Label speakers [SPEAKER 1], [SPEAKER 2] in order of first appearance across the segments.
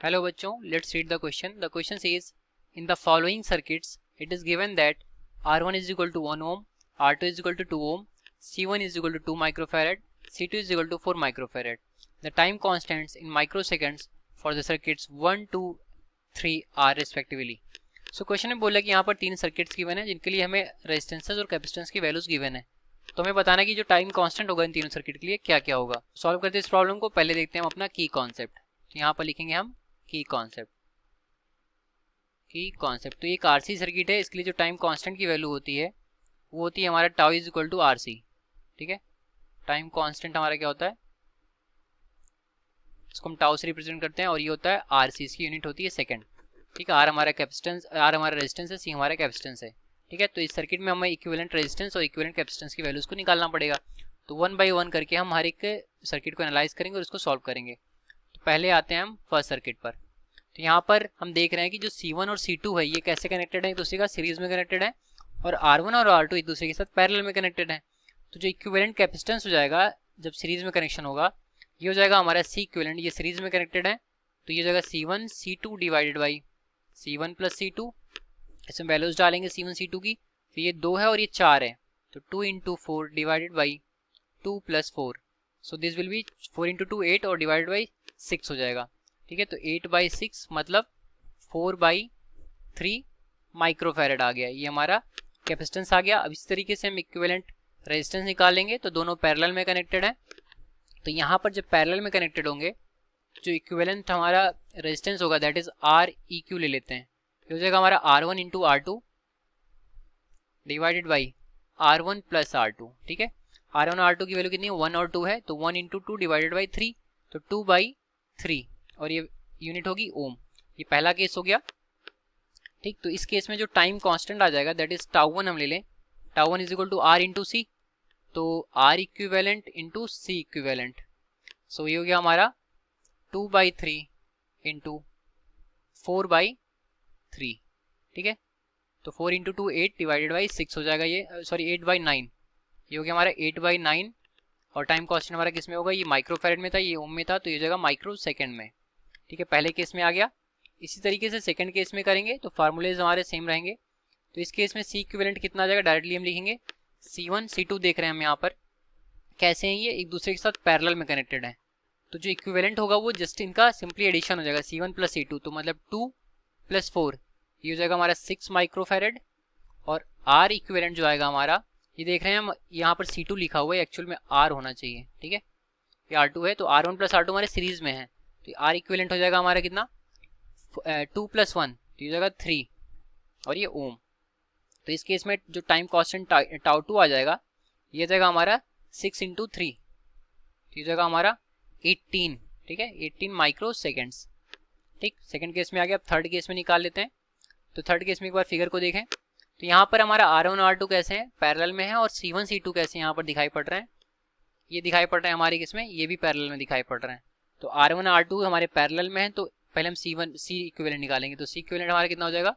[SPEAKER 1] Hello बच्चों, let's read the question. The question says, in the following circuits, it is given that R1 is equal to 1 ohm, R2 is equal to 2 ohm, C1 is equal to 2 microfarad, C2 is equal to 4 microfarad. The time constants in microseconds for the circuits 1, 2, 3 are respectively. So question में बोला कि यहाँ पर तीन circuits given है जिनके लिए हमें रेजिस्टेंसेस और कैपेसिटेंस की वैल्यूज गिवन है, तो हमें बताना कि जो टाइम कांस्टेंट होगा इन तीनों सर्किट के लिए क्या क्या होगा. सॉल्व करते हैं इस प्रॉब्लम को. पहले देखते हैं हम अपना की कॉन्सेप्ट. तो यहाँ पर लिखेंगे हम की कॉन्सेप्ट. तो एक आरसी सर्किट है, इसके लिए जो टाइम कांस्टेंट की वैल्यू होती है वो होती है हमारा tau is equal to RC. ठीक है, टाइम कांस्टेंट हमारा क्या होता है, इसको हम टाउ से रिप्रेजेंट करते हैं और ये होता है आरसी, इसकी यूनिट होती है सेकंड. ठीक है, आर हमारा कैपेसिटेंस, आर हमारा रेजिस्टेंस है, सी हमारा कैपेसिटेंस है. ठीक है, तो इस सर्किट में हमें इक्विवेलेंट रेजिस्टेंस और इक्विवेलेंट कैपेसिटेंस की वैल्यूज को निकालना पड़ेगा. तो वन बाय वन करके हम हर एक सर्किट को एनालाइज करेंगे और इसको सॉल्व करेंगे. तो पहले आते हैं हम फर्स्ट सर्किट पर. तो यहाँ पर हम देख रहे हैं कि जो C1 और C2 है ये कैसे कनेक्टेड है, एक दूसरे का सीरीज में कनेक्टेड है, और R1 और R2 एक दूसरे के साथ पैरेलल में कनेक्टेड है. तो जो इक्विवेलेंट कैपेसिटेंस हो जाएगा जब सीरीज में कनेक्शन होगा, ये हो जाएगा हमारा C इक्विवेलेंट. ये सीरीज में कनेक्टेड है तो ये हो जाएगा C1 C2 divided by C1 plus C2. इसमें वैल्यूज डालेंगे C1 C2 की. तो ये 2 है और ये 4 है, तो 2 into 4 divided by 2 plus 4. So this will be 4 into 2 8 और डिवाइडेड बाई 6 हो जाएगा. ठीक है, तो 8/6 मतलब 4/3 माइक्रोफैरड आ गया. ये हमारा कैपेसिटेंस आ गया. अब इस तरीके से हम इक्विवेलेंट रेजिस्टेंस निकालेंगे तो दोनों पैरेलल में कनेक्टेड है. तो यहाँ पर जब पैरेलल में कनेक्टेड होंगे, जो इक्विवेलेंट हमारा रेजिस्टेंस होगा that is R E Q ले लेते हैं. ये हो जाएगा हमारा R1 into R2 divided by R1 plus R2. ठीक है, R1 और R2 की वैल्यू कितनी है, 1 और 2 है, तो 1 इंटू 2 डिवाइडेड बाई 3, तो 2/3 और ये यूनिट होगी ओम. ये पहला केस हो गया. ठीक, तो इस केस में जो टाइम कांस्टेंट आ जाएगा दैट इज टाउ वन हम ले लें. Tau one is equal to R into C, तो R equivalent into C equivalent. So ये हो गया हमारा 2/3 इंटू 4/3. ठीक है, तो 4 इंटू 2 8 डिवाइडेड बाई 6 हो जाएगा. ये सॉरी 8/9, ये हो गया हमारा 8/9. और टाइम कांस्टेंट हमारा किस में होगा, ये माइक्रोफैरड में था, ये ओम में था, तो ये हो जाएगा माइक्रो सेकेंड में. ठीक है, पहले केस में आ गया. इसी तरीके से सेकंड केस में करेंगे तो फार्मूलेज हमारे सेम रहेंगे. तो इस केस में सी इक्विवेलेंट कितना आ जाएगा, डायरेक्टली हम लिखेंगे C1 C2 देख रहे हैं हम यहाँ पर कैसे हैं, ये एक दूसरे के साथ पैरेलल में कनेक्टेड है. तो जो इक्विवेलेंट होगा वो जस्ट इनका सिंपली एडिशन हो जाएगा C1 प्लस C2, तो मतलब 2 + 4 ये हो जाएगा हमारा 6 माइक्रोफैरड. और आर इक्विवेलेंट जो आएगा हमारा, ये देख रहे हैं हम यहाँ पर C2 लिखा हुआ है, एक्चुअल में R होना चाहिए. ठीक है, ये R2 है, तो R1 प्लस R2 हमारे सीरीज में है, तो आर इक्विवेलेंट हो जाएगा हमारा कितना 2 + 1, तो ये हो जाएगा 3 और ये ओम. तो इस केस में जो टाइम कांस्टेंट टाउ 2 आ जाएगा, ये जाएगा हमारा 6 इंटू 3, तो ये जाएगा हमारा 18. ठीक है, 18 माइक्रो सेकेंड्स. ठीक, सेकंड केस में आ गया. अब थर्ड केस में निकाल लेते हैं. तो थर्ड केस में एक बार फिगर को देखें तो यहाँ पर हमारा R1 R2 कैसे हैं, पैरेलल में है, और C1 C2 कैसे यहाँ पर दिखाई पड़ रहे हैं, ये दिखाई पड़ रहे हैं हमारे किस में, ये भी पैरेलल में दिखाई पड़ रहे हैं. तो R1 R2 हमारे पैरेलल में है, तो पहले हम C इक्विवेलेंट निकालेंगे. तो C इक्विवेलेंट हमारा कितना हो जाएगा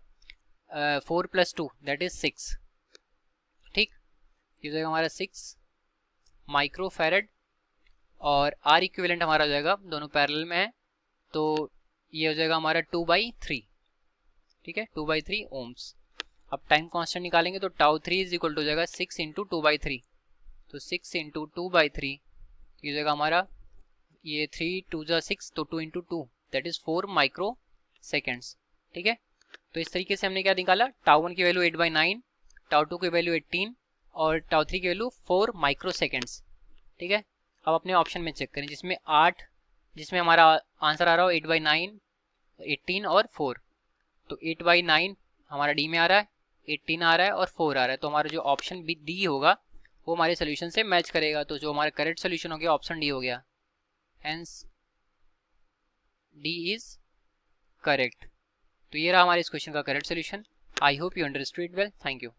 [SPEAKER 1] 4 + 2 दैट इज 6. ठीक, ये हो जाएगा हमारा 6 माइक्रोफैरड. और R इक्विवेलेंट हमारा हो जाएगा, दोनों पैरेलल में है, तो ये हो जाएगा हमारा 2/3. ठीक है, 2/3 ओम्स. अब टाइम कांस्टेंट निकालेंगे तो टाउ 3 इज इक्वल टू हो जाएगा 6 इंटू 2/3, तो 6 इंटू 2/3 ये हो जाएगा हमारा, ये 3 2 × 6, तो 2 into 2 that is 4 micro seconds. ठीक है, तो इस तरीके से हमने क्या निकाला, टाउ 1 की वैल्यू 8/9, टाउ 2 की वैल्यू 18 और टाउ 3 की वैल्यू 4 माइक्रो सेकेंड्स. ठीक है, अब अपने ऑप्शन में चेक करें जिसमें हमारा आंसर आ रहा हो 8/9, 18 और 4. तो 8/9 हमारा डी में आ रहा है, 18 आ रहा है और 4 आ रहा है, तो हमारा जो ऑप्शन बी डी होगा वो हमारे सोल्यूशन से मैच करेगा. तो जो हमारा करेक्ट सोल्यूशन हो गया ऑप्शन डी हो गया. Hence D is correct. तो ये रहा हमारे इस क्वेश्चन का correct solution. I hope you understood it well. Thank you.